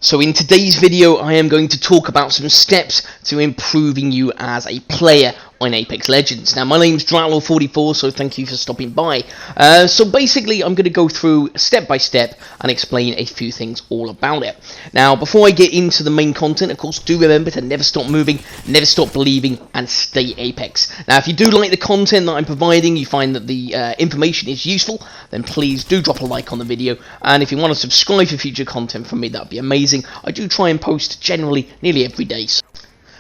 So in today's video I am going to talk about some steps to improving you as a player on Apex Legends. Now my name's Dratlaw44, so thank you for stopping by. So basically I'm going to go through step by step and explain a few things all about it. Now before I get into the main content, of course, do remember to never stop moving, never stop believing, and stay Apex. Now if you do like the content that I'm providing, you find that the information is useful, then please do drop a like on the video, and if you want to subscribe for future content from me, that would be amazing. I do try and post generally nearly every day,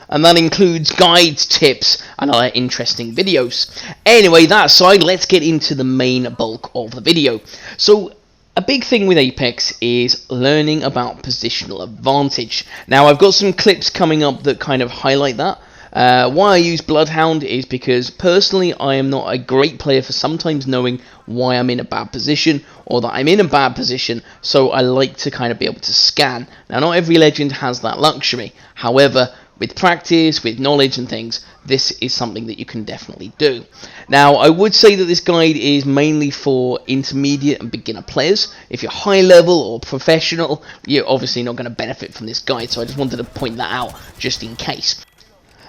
and that includes guides, tips, and other interesting videos. Anyway, that aside, let's get into the main bulk of the video. So, a big thing with Apex is learning about positional advantage. Now, I've got some clips coming up that kind of highlight that. Why I use Bloodhound is because personally I am not a great player for sometimes knowing why I'm in a bad position or that I'm in a bad position, so I like to kind of be able to scan. Now not every legend has that luxury, however with practice, with knowledge and things, this is something that you can definitely do. Now I would say that this guide is mainly for intermediate and beginner players. If you're high level or professional, you're obviously not going to benefit from this guide, so I just wanted to point that out just in case.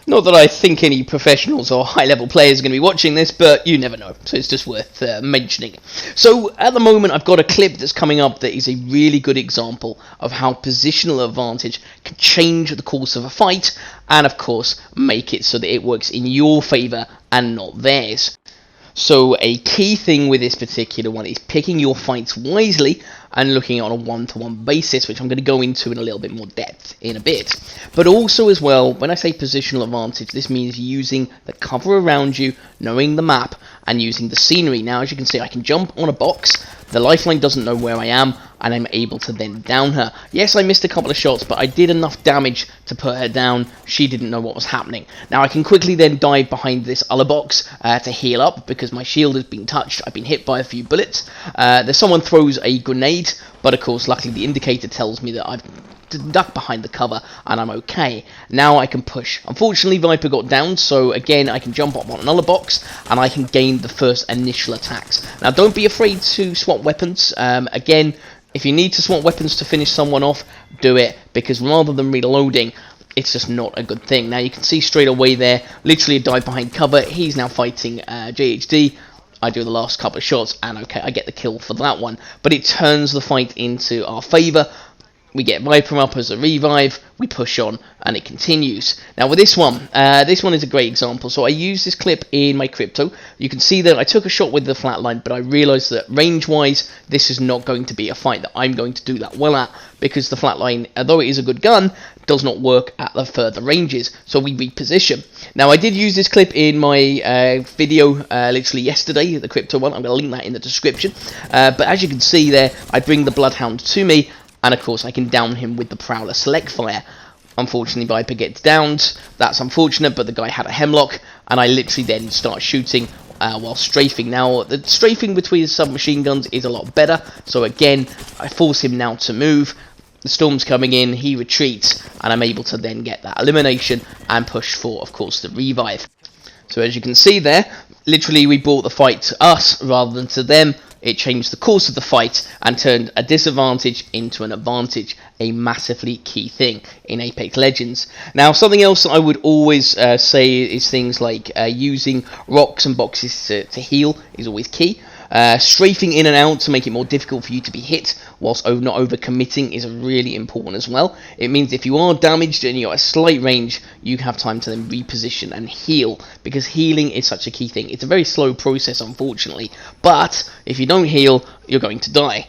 Not that I think any professionals or high-level players are going to be watching this, but you never know, so it's just worth mentioning. So, at the moment, I've got a clip that's coming up that is a really good example of how positional advantage can change the course of a fight, and of course, make it so that it works in your favour and not theirs. So a key thing with this particular one is picking your fights wisely and looking on a one-to-one basis, which I'm going to go into in a little bit more depth in a bit. But also as well, when I say positional advantage, this means using the cover around you, knowing the map, and using the scenery. Now, as you can see, I can jump on a box, the lifeline doesn't know where I am, and I'm able to then down her. Yes, I missed a couple of shots, but I did enough damage to put her down. She didn't know what was happening. Now, I can quickly then dive behind this other box to heal up, because my shield has been touched. I've been hit by a few bullets. There's someone throws a grenade, but of course, luckily the indicator tells me that I've duck behind the cover and I'm okay. Now I can push. Unfortunately, Viper got down, so again I can jump up on another box and I can gain the first initial attacks. Now don't be afraid to swap weapons. Again, if you need to swap weapons to finish someone off, do it, because rather than reloading, it's just not a good thing. Now you can see straight away there, literally a dive behind cover. He's now fighting JHD. I do the last couple of shots and okay, I get the kill for that one, but it turns the fight into our favour. We get Viper up as a revive, we push on, and it continues. Now with this one is a great example. So I use this clip in my crypto. You can see that I took a shot with the flatline, but I realised that range-wise, this is not going to be a fight that I'm going to do that well at, because the flatline, although it is a good gun, does not work at the further ranges, so we reposition. Now I did use this clip in my video literally yesterday, the crypto one. I'm going to link that in the description. But as you can see there, I bring the Bloodhound to me, and of course I can down him with the Prowler select fire. Unfortunately Viper gets downed, that's unfortunate, but the guy had a hemlock, and I literally then start shooting while strafing. Now the strafing between the submachine guns is a lot better, so again I force him now to move. The storm's coming in, he retreats, and I'm able to then get that elimination and push for, of course, the revive. So as you can see there, literally we brought the fight to us rather than to them. It changed the course of the fight and turned a disadvantage into an advantage, a massively key thing in Apex Legends. Now, something else that I would always say is things like using rocks and boxes to heal is always key. Strafing in and out to make it more difficult for you to be hit whilst not over-committing is really important as well. It means if you are damaged and you're at a slight range, you have time to then reposition and heal, because healing is such a key thing. It's a very slow process, unfortunately, but if you don't heal, you're going to die.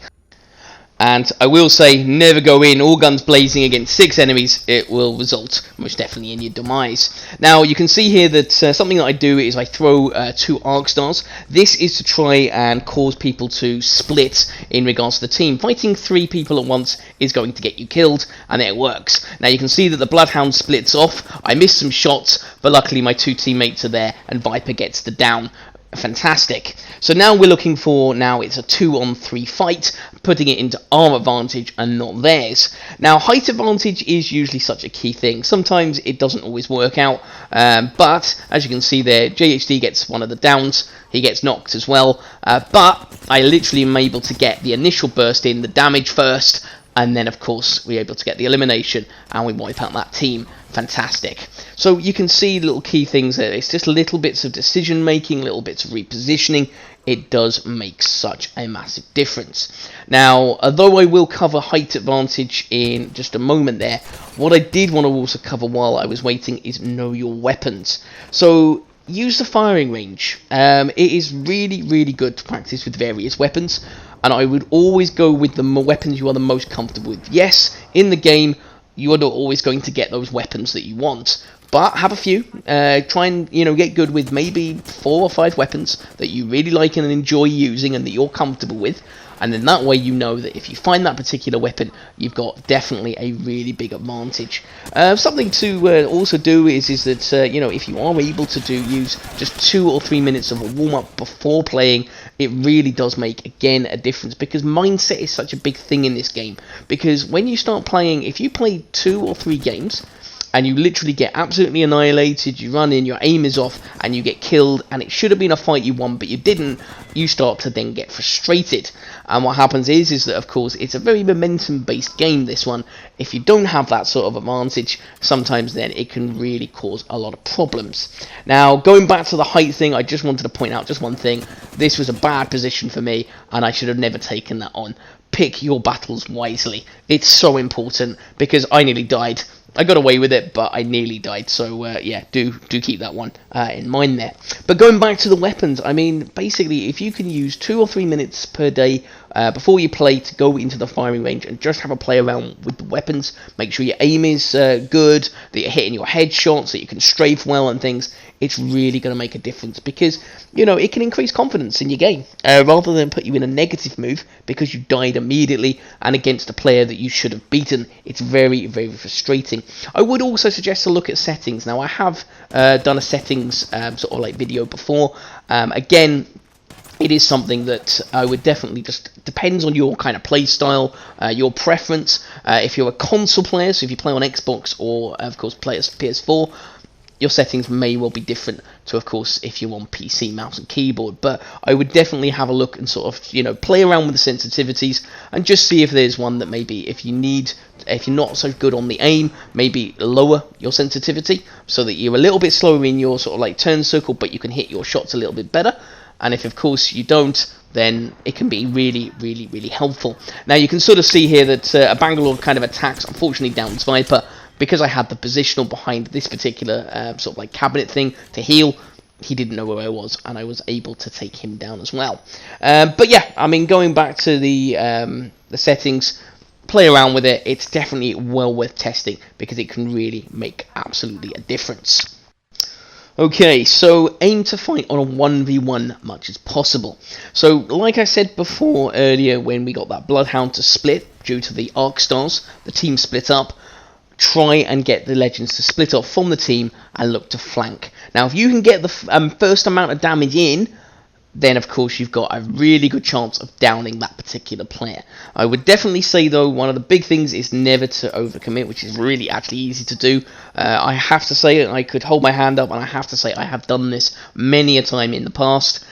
And I will say, never go in all guns blazing against 6 enemies. It will result most definitely in your demise. Now you can see here that something that I do is I throw 2 arc stars. This is to try and cause people to split in regards to the team. Fighting 3 people at once is going to get you killed, and it works. Now you can see that the Bloodhound splits off. I missed some shots, but luckily my 2 teammates are there and Viper gets the down. Fantastic. So now we're looking for, now it's a 2-on-3 fight, putting it into our advantage and not theirs. Now height advantage is usually such a key thing. Sometimes it doesn't always work out, but as you can see there, JHD gets one of the downs, he gets knocked as well, but I literally am able to get the initial burst in, the damage first, and then of course we're able to get the elimination and we wipe out that team. Fantastic. So you can see little key things there. It's just little bits of decision making, little bits of repositioning. It does make such a massive difference. Now, although I will cover height advantage in just a moment there, what I did want to also cover while I was waiting is know your weapons. So use the firing range. It is really good to practice with various weapons, and I would always go with the weapons you are the most comfortable with. Yes, in the game you are not always going to get those weapons that you want, but have a few. Try and get good with maybe 4 or 5 weapons that you really like and enjoy using and that you're comfortable with, and then that way you know that if you find that particular weapon, you've got definitely a really big advantage. Something to also do is that if you are able to use just 2 or 3 minutes of a warm-up before playing, it really does make, again, a difference, because mindset is such a big thing in this game. Because when you start playing, if you play 2 or 3 games and you literally get absolutely annihilated, you run in, your aim is off, and you get killed, and it should have been a fight you won, but you didn't, you start to then get frustrated. And what happens is that, of course, it's a very momentum-based game, this one. If you don't have that sort of advantage, sometimes then it can really cause a lot of problems. Now, going back to the height thing, I just wanted to point out just one thing. This was a bad position for me, and I should have never taken that on. Pick your battles wisely. It's so important, because I nearly died. I got away with it, but I nearly died, so yeah, do keep that one in mind there. But going back to the weapons, I mean, basically, if you can use 2 or 3 minutes per day before you play to go into the firing range and just have a play around with the weapons, make sure your aim is good, that you're hitting your headshots, that you can strafe well and things, it's really going to make a difference, because, it can increase confidence in your game, rather than put you in a negative move because you died immediately and against a player that you should have beaten. It's very frustrating. I would also suggest to look at settings. Now, I have done a settings sort of like video before. Again, it is something that I would definitely just depends on your kind of play style, your preference. If you're a console player, so if you play on Xbox or of course play as PS4, your settings may well be different to, of course, if you're on PC, mouse and keyboard. But I would definitely have a look and sort of, play around with the sensitivities and just see if there's one that maybe if you're not so good on the aim, maybe lower your sensitivity so that you're a little bit slower in your sort of like turn circle, but you can hit your shots a little bit better. And if, of course, you don't, then it can be really helpful. Now, you can sort of see here that a Bangalore kind of attacks, unfortunately, downs Viper. Because I had the positional behind this particular sort of like cabinet thing to heal, he didn't know where I was, and I was able to take him down as well. But yeah, I mean, going back to the settings, play around with it. It's definitely well worth testing because it can really make absolutely a difference. Okay, so aim to fight on a 1v1 much as possible. So, like I said before earlier when we got that Bloodhound to split due to the Arc Stars, the team split up. Try and get the Legends to split off from the team and look to flank. Now, if you can get the first amount of damage in, then of course you've got a really good chance of downing that particular player. I would definitely say, though, one of the big things is never to overcommit, which is really actually easy to do. I have to say, I could hold my hand up, and I have to say I have done this many a time in the past.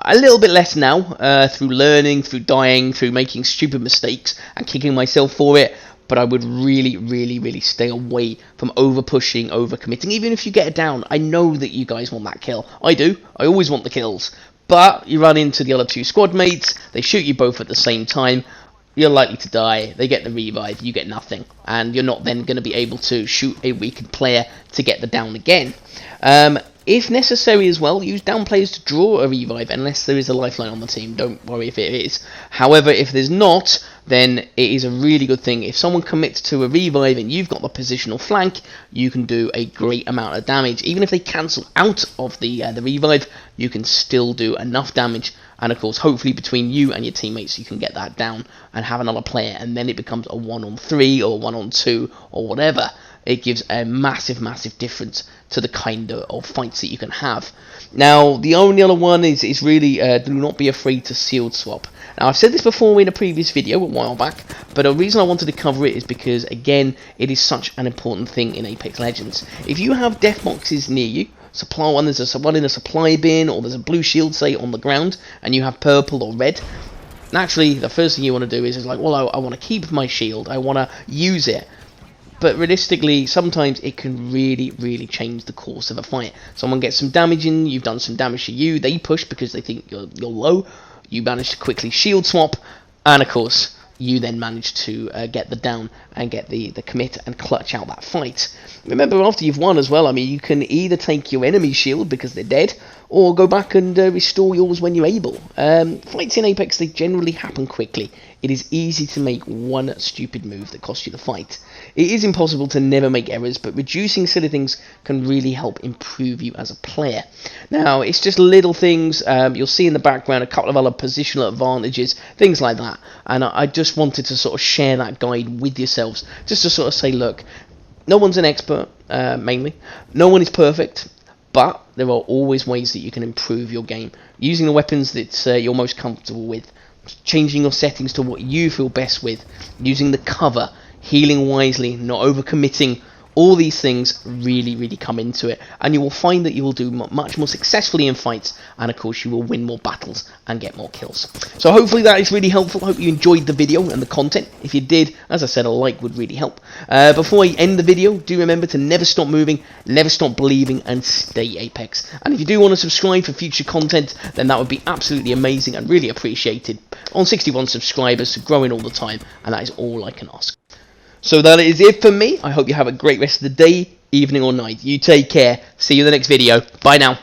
A little bit less now, through learning, through dying, through making stupid mistakes and kicking myself for it. But I would really stay away from over-pushing, over-committing. Even if you get it down, I know that you guys want that kill. I do. I always want the kills. But you run into the other 2 squad mates, they shoot you both at the same time, you're likely to die, they get the revive, you get nothing. And you're not then going to be able to shoot a weakened player to get the down again. If necessary as well, use down players to draw a revive unless there is a lifeline on the team. Don't worry if it is. However, if there's not, then it is a really good thing. If someone commits to a revive and you've got the positional flank, you can do a great amount of damage. Even if they cancel out of the revive, you can still do enough damage. And of course, hopefully between you and your teammates, you can get that down and have another player, and then it becomes a 1-on-3 or 1-on-2 or whatever. It gives a massive difference to the kind of fights that you can have. Now, the only other one is really do not be afraid to shield swap. Now, I've said this before in a previous video a while back, but the reason I wanted to cover it is because, again, it is such an important thing in Apex Legends. If you have death boxes near you, supply one, there's one in a supply bin, or there's a blue shield, say, on the ground, and you have purple or red, naturally, the first thing you want to do is like, well, I want to keep my shield, I want to use it. But realistically, sometimes it can really, really change the course of a fight. Someone gets some damage in, you've done some damage to you, they push because they think you're low, you manage to quickly shield swap, and of course, you then manage to get the down and get the commit and clutch out that fight. Remember, after you've won as well, I mean, you can either take your enemy's shield because they're dead, or go back and restore yours when you're able. Fights in Apex, they generally happen quickly. It is easy to make one stupid move that costs you the fight. It is impossible to never make errors, but reducing silly things can really help improve you as a player. Now, it's just little things. You'll see in the background a couple of other positional advantages, things like that. And I just wanted to sort of share that guide with yourselves, just to sort of say, look, no one's an expert, mainly. No one is perfect. But there are always ways that you can improve your game. Using the weapons that you're most comfortable with. Changing your settings to what you feel best with. Using the cover. Healing wisely. Not overcommitting. All these things really, really come into it. And you will find that you will do much more successfully in fights. And of course you will win more battles and get more kills. So hopefully that is really helpful. I hope you enjoyed the video and the content. If you did, as I said, a like would really help. Before I end the video, do remember to never stop moving, never stop believing, and stay Apex. And if you do want to subscribe for future content, then that would be absolutely amazing and really appreciated. On 61 subscribers, growing all the time, and that is all I can ask. So that is it for me. I hope you have a great rest of the day, evening or night. You take care. See you in the next video. Bye now.